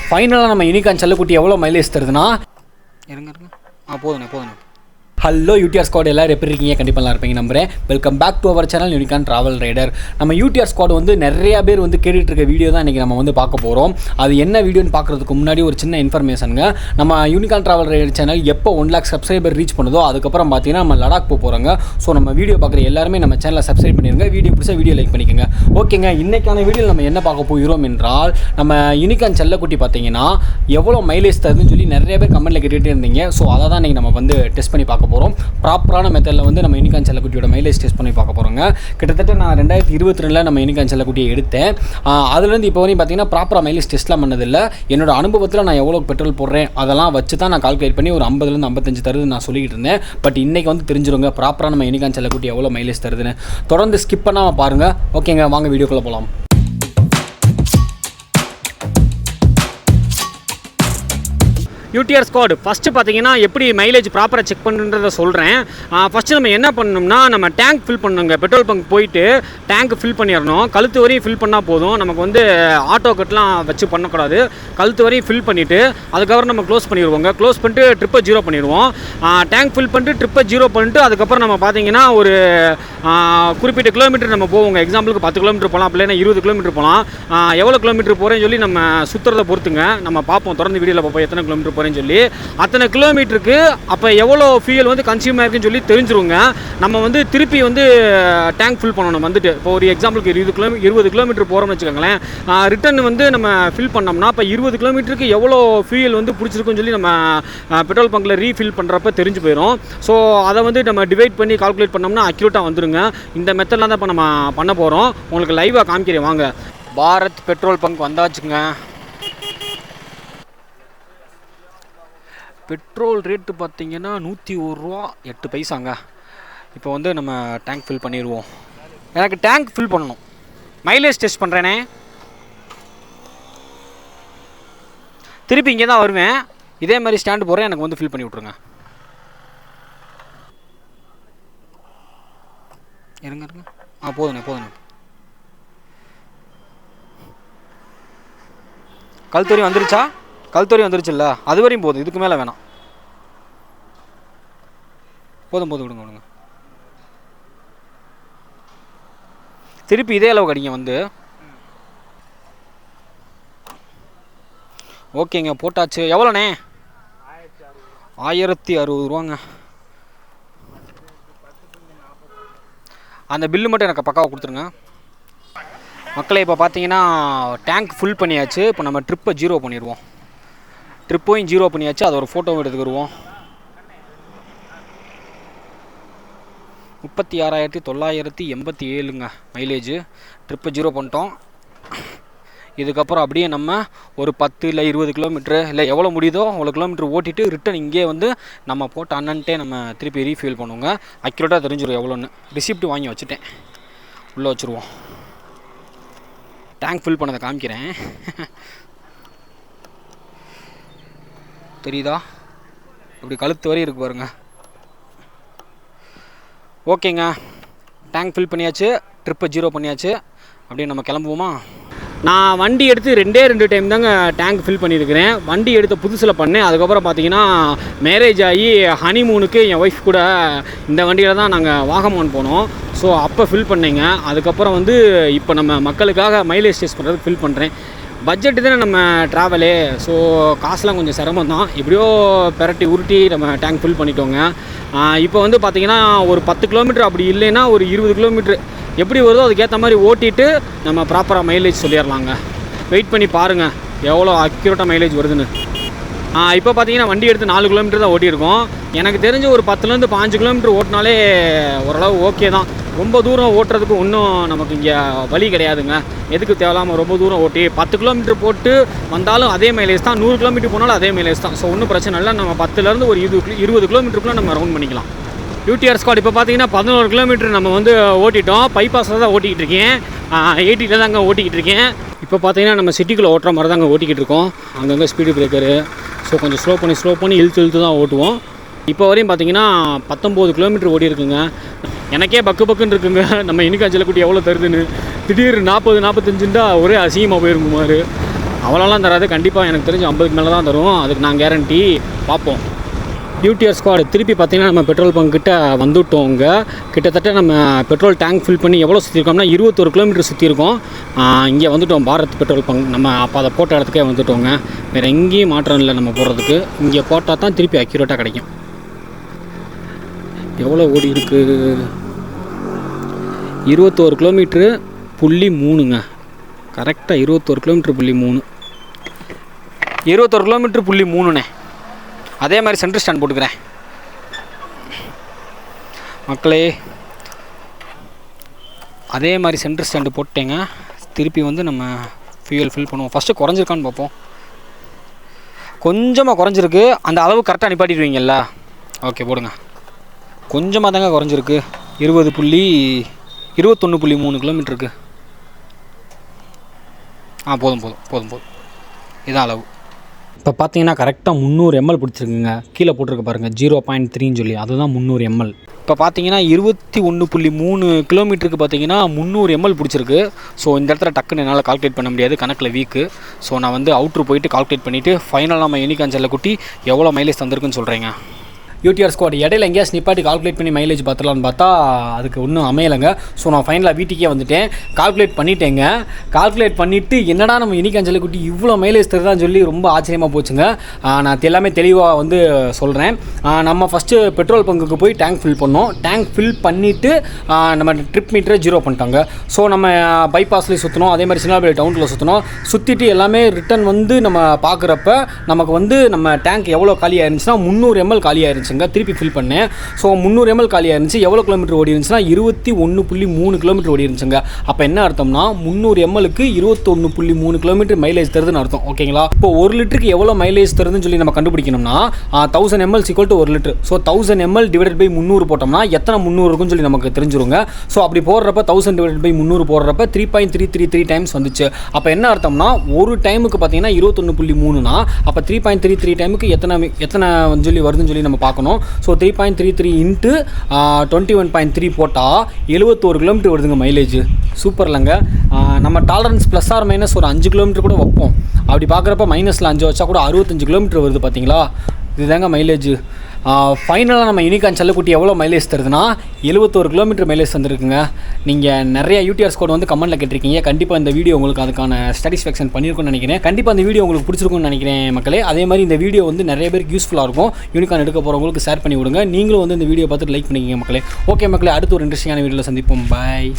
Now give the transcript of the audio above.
ஃபைனலாக நம்ம யூனிகார்ன் செல்லக்குட்டி எவ்வளோ மைலேஜ் தருதுன்னா இருங்க போதுண்ணே. ஹலோ யூடிஆர் ஸ்குவாட் எல்லாரும் எப்படி இருக்கீங்க? கண்டிப்பாக நல்லா இருப்பீங்க நம்புறேன். Welcome back to our channel Unicorn Travel Rider. நம்ம யூடிஆர் ஸ்குவாட் வந்து நிறையா பேர் வந்து கேட்டுட்டு இருக்க வீடியோ தான் இன்றைக்கி நம்ம வந்து பார்க்க போகிறோம். அது என்ன வீடியோன்னு பார்க்குறதுக்கு முன்னாடி ஒரு சின்ன இன்ஃபர்மேஷனுங்க. நம்ம யூனிகார்ன் ட்ராவல் ரைடர் சேனல் எப்போ 1 lakh சப்ஸ்கிரைபர் ரீச் பண்ணுதோ அதுக்கப்புறம் பார்த்தீங்கன்னா நம்ம லடாக் போகிறாங்க. ஸோ நம்ம வீடியோ பார்க்குற எல்லாருமே நம்ம சேனலை சப்ஸ்கிரைப் பண்ணிடுங்க. வீடியோ பிடிச்சா வீடியோ லைக் பண்ணிக்கோங்க. ஓகேங்க, இன்றைக்கான வீடியோவில் நம்ம என்ன பார்க்க போகிறோம் என்றால், நம்ம யூனிகார்ன் செல்லக்குட்டி பார்த்தீங்கன்னா எவ்வளோ மைலேஜ் தருதுன்னு சொல்லி நிறைய பேர் கமெண்ட்டில் கேட்டுகிட்டே இருந்தீங்க. ஸோ அதை தான் இன்றைக்கி நம்ம வந்து டெஸ்ட் பண்ணி பார்க்க போகிறோம். ப்ராப்பரான மெத்தடில் வந்து நம்ம யூனிகார்ன் செல்லக்குட்டியோட மைலேஜ் டெஸ்ட் பண்ணி பார்க்க போகிறோங்க. கிட்டத்தட்ட நான் 2022 நம்ம யூனிகார்ன் செல்லக்குட்டியை எடுத்தேன். அதுலேருந்து இப்போ வரையும் பார்த்தீங்கன்னா ப்ராப்பராக மைலேஜ் டெஸ்ட்லாம் பண்ணதில்லை. என்னோட அனுபவத்தில் நான் எவ்வளோ பெட்ரோல் போடுறேன் அதெல்லாம் வச்சு தான் நான் கால்குலேட் பண்ணி ஒரு 50லேருந்து 55 தருது நான் சொல்லிக்கிட்டு இருந்தேன். பட் இன்றைக்கி வந்து தெரிஞ்சிருங்க ப்ராப்பராக நம்ம யூனிகார்ன் செல்லக்குட்டி எவ்வளோ மைலேஜ் தருதுன்னு. தொடர்ந்து ஸ்கிப் பண்ணாமல் பாருங்கள். ஓகேங்க, வாங்க வீடியோக்குள்ளே போகலாம். யூடிஆர் ஸ்குவாட் ஃபஸ்ட்டு பார்த்தீங்கன்னா எப்படி மைலேஜ் ப்ராப்பராக செக் பண்ணுறத சொல்கிறேன். ஃபஸ்ட்டு நம்ம என்ன பண்ணணும்னா, நம்ம டேங்க் ஃபில் பண்ணணுங்க. பெட்ரோல் பங்க் போயிட்டு டேங்க் ஃபில் பண்ணிடணும். கழுத்து வரையும் ஃபில் பண்ணால் போதும். நமக்கு வந்து ஆட்டோ கட்லாம் வச்சு பண்ணக்கூடாது. கழுத்து வரையும் ஃபில் பண்ணிவிட்டு அதுக்கப்புறம் நம்ம க்ளோஸ் பண்ணிடுவோங்க. க்ளோஸ் பண்ணிட்டு ட்ரிப்பை 0 பண்ணிடுவோம். டேங்க் ஃபில் பண்ணிட்டு ட்ரிப்பை 0 பண்ணிட்டு அதுக்கப்புறம் நம்ம பார்த்தீங்கன்னா ஒரு குறிப்பிட்ட கிலோமீட்டர் நம்ம போவோங்க. எக்ஸாம்பிளுக்கு 10 கிலோமீட்டர் போகலாம், அப்படின்னா 20 கிலோமீட்டர் போகலாம். எவ்வளோ கிலோமீட்டர் போகிறேன்னு சொல்லி நம்ம சுற்றுறதை பொறுத்துங்க. நம்ம பார்ப்போம், தொடர்ந்து வீடியோவில் பார்ப்போம் எத்தனை கிலோமீட்டர் சொல்லி. அத்தனை கிலோமீட்டருக்கு அப்போ எவ்வளோ ஃபியூல் வந்து கன்சியூம் ஆயிருக்குன்னு சொல்லி தெரிஞ்சிருங்க. நம்ம வந்து திருப்பி வந்து டேங்க் ஃபில் பண்ணணும். வந்துட்டு இப்போ ஒரு எக்ஸாம்பிளுக்கு 20 கிலோமீட்டர் போகிறோம்னு வச்சுக்கோங்களேன். ரிட்டர்ன் வந்து நம்ம ஃபில் பண்ணோம்னா இப்போ 20 கிலோமீட்டருக்கு எவ்வளோ ஃபியூல் வந்து பிடிச்சிருக்குன்னு சொல்லி நம்ம பெட்ரோல் பங்கில் ரீஃபில் பண்ணுறப்ப தெரிஞ்சு போயிடும். ஸோ அதை வந்து நம்ம டிவைட் பண்ணி கால்குலேட் பண்ணோம்னா அக்யூரேட்டாக வந்துருங்க. இந்த மெத்தட்லாம் தான் இப்போ நம்ம பண்ண போகிறோம். உங்களுக்கு லைவாக காமிக்கிறேன் வாங்க. பாரத் பெட்ரோல் பங்க் வந்தாச்சுங்க. பெட்ரோல் ரேட்டு பார்த்தீங்கன்னா 101 ரூபா 8 பைசாங்க. இப்போ வந்து நம்ம டேங்க் ஃபில் பண்ணிடுவோம். எனக்கு டேங்க் ஃபில் பண்ணணும். மைலேஜ் டெஸ்ட் பண்ணுறேனே. திருப்பி இங்கே தான் வருவேன். இதே மாதிரி ஸ்டாண்டு போகிறேன். எனக்கு வந்து ஃபில் பண்ணி விட்ருங்க. இருங்க போதுண்ணே. கல்தூரி வந்துருச்சா? கல்தூரி வந்துருச்சுல்ல, அது வரையும் போதும். இதுக்கு மேலே வேணாம். போதும் விடுங்க. திருப்பி இதே அளவு கடிங்க வந்து. ஓகேங்க, போட்டாச்சு. எவ்வளோண்ணே? 1060 ரூபாங்க. அந்த பில்லு மட்டும் எனக்கு பக்காவாக கொடுத்துருங்க மக்களே. இப்போ பார்த்தீங்கன்னா டேங்க் ஃபுல் பண்ணியாச்சு. இப்போ நம்ம ட்ரிப்பை 0 பண்ணிடுவோம். ட்ரிப்பையும் 0 பண்ணியாச்சு. அதை ஒரு ஃபோட்டோ எடுத்துக்கிடுவோம். 36,987ங்க மைலேஜ். ட்ரிப்பை 0 பண்ணிட்டோம். இதுக்கப்புறம் அப்படியே நம்ம ஒரு 10 இல்லை 20 கிலோமீட்ரு இல்லை எவ்வளோ முடியுதோ அவ்வளோ கிலோமீட்டர் ஓட்டிட்டு ரிட்டன் இங்கே வந்து நம்ம போட்டு அண்ணன்ட்டே நம்ம திருப்பி ரீஃபில் பண்ணுவோங்க. அக்யூரேட்டாக தெரிஞ்சிடும் எவ்வளோன்னு. ரிசிப்ட் வாங்கி வச்சுட்டேன், உள்ளே வச்சுருவோம். டேங்க் ஃபில் பண்ணதை காமிக்கிறேன். தெரியுதா? இப்படி கழுத்து வரையும் இருக்கு பாருங்க. ஓகேங்க, டேங்க் ஃபில் பண்ணியாச்சு. ட்ரிப்பை 0 பண்ணியாச்சு. அப்படியே நம்ம கிளம்புவோமா? நான் வண்டி எடுத்து 2 டைம் தாங்க டேங்க் ஃபில் பண்ணியிருக்கிறேன். வண்டி எடுத்த புதுசில் பண்ணேன். அதுக்கப்புறம் பார்த்தீங்கன்னா மேரேஜ் ஆகி ஹனிமூனுக்கு என் ஒய்ஃப் கூட இந்த வண்டியில் தான் நாங்கள் வாகமான் போனோம். ஸோ அப்போ ஃபில் பண்ணேங்க. அதுக்கப்புறம் வந்து இப்போ நம்ம மக்களுக்காக மைலேஜ் டெஸ்ட் பண்ணுறதுக்கு ஃபில் பண்ணுறேன். பட்ஜெட்டு தானே நம்ம ட்ராவலு. ஸோ காசுலாம் கொஞ்சம் சிரமம் தான். எப்படியோ பெரட்டி உருட்டி நம்ம டேங்க் ஃபில் பண்ணிட்டோங்க. இப்போ வந்து பார்த்திங்கன்னா ஒரு 10 கிலோமீட்டர் அப்படி இல்லைன்னா ஒரு 20 கிலோமீட்ரு எப்படி வருதோ அதுக்கேற்ற மாதிரி ஓட்டிட்டு நம்ம ப்ராப்பராக மைலேஜ் சொல்லிடலாங்க. வெயிட் பண்ணி பாருங்கள் எவ்வளோ அக்யூரேட்டாக மைலேஜ் வருதுன்னு. இப்போ பார்த்தீங்கன்னா வண்டி எடுத்து 4 கிலோமீட்டர் தான் ஓட்டியிருக்கோம். எனக்கு தெரிஞ்ச ஒரு 10லேருந்து 15 கிலோமீட்டர் ஓட்டினாலே ஓரளவு ஓகே தான். ரொம்ப தூரம் ஓட்டுறதுக்கு ஒன்றும் நமக்கு இங்கே வழி கிடையாதுங்க. எதுக்கு தேவையில்லாமல் ரொம்ப தூரம் ஓட்டி 10 கிலோமீட்டர் போட்டு வந்தாலும் அதே மைலேஜ் தான். 100 கிலோமீட்டர் போனாலும் அதே மைலேஜ் தான். ஸோ ஒன்றும் பிரச்சனை இல்லை. நம்ம 10லேருந்து ஒரு 20 கிலோமீட்டருக்குள்ளே நம்ம ரவுண்ட் பண்ணிக்கலாம். யூடிஆர் ஸ்குவாட் இப்போ பார்த்தீங்கன்னா 11 கிலோமீட்டர் நம்ம வந்து ஓட்டிட்டோம். பைபாஸில் தான் ஓட்டிக்கிட்டு இருக்கேன். 80 தாங்க ஓட்டிக்கிட்டு இருக்கேன். இப்போ பார்த்தீங்கன்னா நம்ம சிட்டிக்குள்ளே ஓட்டுற மாதிரி தாங்க ஓட்டிக்கிட்டு இருக்கோம். அங்கங்கே ஸ்பீடு பிரேக்கரு. ஸோ கொஞ்சம் ஸ்லோ பண்ணி இழுத்து தான் ஓட்டுவோம். இப்போ வரையும் பார்த்தீங்கன்னா 19 கிலோமீட்டர் ஓடி இருக்குங்க. எனக்கே பக்குன்னு இருக்குங்க. நம்ம யூனிகார்ன் செல்லக்குட்டி எவ்வளோ தருதுன்னு. திடீர் 40-45ண்டா ஒரே அசிங்கமாக போயிருக்குமாரு. அவ்வளோலாம் தராது, கண்டிப்பாக எனக்கு தெரிஞ்சு 50க்கு மேலே தான் தரும், அதுக்கு நான் கேரண்டி. பார்ப்போம். யூடிஆர் ஸ்குவாட் திருப்பி பார்த்திங்கன்னா நம்ம பெட்ரோல் பங்க் கிட்ட வந்துவிட்டோம். இங்கே கிட்டத்தட்ட நம்ம பெட்ரோல் டேங்க் ஃபில் பண்ணி எவ்வளோ சுற்றிருக்கோம்னா 21 கிலோமீட்டர் சுற்றிருக்கோம். இங்கே வந்துவிட்டோம், பாரத் பெட்ரோல் பங்க். நம்ம அப்போ அதை போட்ட இடத்துக்கே வந்துவிட்டோங்க. வேறு எங்கேயும் மாற்றம் இல்லை நம்ம போடுறதுக்கு. இங்கே போட்டால் தான் திருப்பி அக்யூரேட்டாக கிடைக்கும். எவ்வளோ ஓடி இருக்குது? 21 கிலோமீட்ரு புள்ளி 3ங்க. கரெக்டாக 21 கிலோமீட்ரு புள்ளி 3. 21 கிலோமீட்ரு புள்ளி 3ண்ணே. அதே மாதிரி சென்ட்ரு ஸ்டாண்ட் போட்டுக்கிறேன் மக்களே. அதே மாதிரி சென்ட்ரு ஸ்டாண்டு போட்டேங்க. திருப்பி வந்து நம்ம ஃபியூயல் ஃபில் பண்ணுவோம். ஃபஸ்ட்டு குறைஞ்சிருக்கான்னு பார்ப்போம். கொஞ்சமாக குறைஞ்சிருக்கு. அந்த அளவு கரெக்டாக நிப்பாட்டிடுவீங்கல்ல? ஓகே போடுங்க. கொஞ்சமாக தாங்க குறைஞ்சிருக்கு. 21.3 கிலோமீட்டருக்கு. போதும் போதும் போதும் போதும். இதான் அளவு. இப்போ பார்த்தீங்கன்னா கரெக்டாக 300 ml பிடிச்சிருக்குங்க. கீழே போட்டிருக்கு பாருங்கள் 0.3ன்னு சொல்லி, அதுதான் 300 ml. இப்போ பார்த்தீங்கன்னா 21.3 கிலோமீட்டருக்கு பார்த்தீங்கன்னா 300 ml பிடிச்சிருக்கு. ஸோ இந்த இடத்துல டக்குன்னு என்னால் கால்குலேட் பண்ண முடியாது, கணக்கில் வீக்கு. ஸோ நான் வந்து அவுட்ரு போயிட்டு கால்குலேட் பண்ணிவிட்டு ஃபைனலாக நம்ம யூனிகார்ன் செல்லக்குட்டி எவ்வளோ மைலேஜ் தந்திருக்குன்னு சொல்கிறேங்க. யூடிஆர் ஸ்குவாட் இடையில எங்கேயா ஸ்னிப்பாட்டி கால்குலேட் பண்ணி மைலேஜ் பார்த்துலான்னு பார்த்தா அதுக்கு ஒன்றும் அமையலைங்க. ஸோ நான் ஃபைனலாக வீட்டுக்கே வந்துட்டேன், கால்குலேட் பண்ணிட்டேங்க. கால்குலேட் பண்ணிவிட்டு என்னடா நம்ம யூனிகார்ன் செல்லக்குட்டி இவ்வளோ மைலேஜ் தருதான்னு சொல்லி ரொம்ப ஆச்சரியமாக போச்சுங்க. நான் எல்லாமே தெளிவாக வந்து சொல்கிறேன். நம்ம ஃபஸ்ட்டு பெட்ரோல் பங்குக்கு போய் டேங்க் ஃபில் பண்ணோம். டேங்க் ஃபில் பண்ணிவிட்டு நம்ம ட்ரிப் மீட்டரை 0 பண்ணிட்டாங்க. ஸோ நம்ம பைபாஸ்லேயும் சுற்றணும், அதே மாதிரி சின்னாபேரி டவுனில் சுற்றணும். சுற்றிட்டு எல்லாமே ரிட்டன் வந்து நம்ம பார்க்குறப்ப நமக்கு வந்து நம்ம டேங்க் எவ்வளோ காலியாக இருந்துச்சுன்னா 300 ml காலியாக இருந்துச்சு. திருப்பி ஃபில் பண்ணேன். ஸோ 300 ml காலியாக இருந்துச்சு. எவ்வளோ கிலோமீட்டர் ஓடி இருந்துச்சுன்னா 21.3 கிலோமீட்டர் ஓடி இருந்துச்சுங்க. அப்போ என்ன அர்த்தம்னா 300 mlக்கு 21.3 கிலோமீட்டர் மைலேஜ் தருதுன்னு அர்த்தம். ஓகேங்களா? இப்போ 1 லிட்டருக்கு எவ்வளோ மைலேஜ் தருதுன்னு சொல்லி நம்ம கண்டுபிடிக்கணும்னா 1000 ml = 1 litre. So 1000 ml divided by 300 போட்டோம்னா எத்தனை 300 இருக்குன்னு சொல்லி நமக்கு தெரிஞ்சிருங்க. ஸோ அப்படி போடுறப்ப 1000 டிவைடட் பை 300 போடுறப்ப 3.333 டைம்ஸ் வந்துச்சு. அப்போ என்ன அர்த்தம்னா ஒரு டைமுக்கு பார்த்தீங்கன்னா 21.3னா அப்போ 3.33 டைமுக்கு எத்தனை சொல்லி வருதுன்னு சொல்லி நம்ம பார்க்கணும். ஸோ 3.33 இன்ட்டு 21.3 போட்டால் 71 கிலோமீட்டர் வருதுங்க மைலேஜ். சூப்பர் இல்லைங்க? நம்ம டாலரன்ஸ் ப்ளஸ் ஆர் மைனஸ் ஒரு 5 கிலோமீட்டர் கூட வைப்போம். அப்படி பார்க்குறப்ப -5 வச்சா கூட 65 கிலோமீட்டர் வருது. பார்த்தீங்களா? இதுதாங்க மைலேஜ். ஃபைனலாக நம்ம யூனிகார்ன் செல்லக்குட்டி எவ்வளோ மைலேஜ் தருதுன்னா 71 கிலோமீட்டர் மைலேஜ் தந்துருக்குங்க. நீங்கள் நிறைய யூடிஆர் ஸ்கோர் வந்து கமெண்ட்டில் கேட்டிருக்கீங்க. கண்டிப்பாக இந்த வீடியோ உங்களுக்கு அதுக்கான சாட்டிஸ்ஃபேக்ஷன் பண்ணியிருக்கும்னு நினைக்கிறேன். கண்டிப்பாக இந்த வீடியோ உங்களுக்கு பிடிச்சிருக்கும்னு நினைக்கிறேன் மக்களே. அதே மாதிரி இந்த வீடியோ வந்து நிறைய பேருக்கு யூஸ்ஃபுல்லாக இருக்கும். யூனிகார்ன் எடுக்க போகிறவங்களுக்கு ஷேர் பண்ணி விடுங்க. நீங்களும் வந்து இந்த வீடியோ பார்த்துட்டு லைக் பண்ணிக்கங்க மக்களே. ஓகே மக்களே, அடுத்து ஒரு இன்ட்ரெஸ்டிங்கான வீடியோவில் சந்திப்போம். பாய்.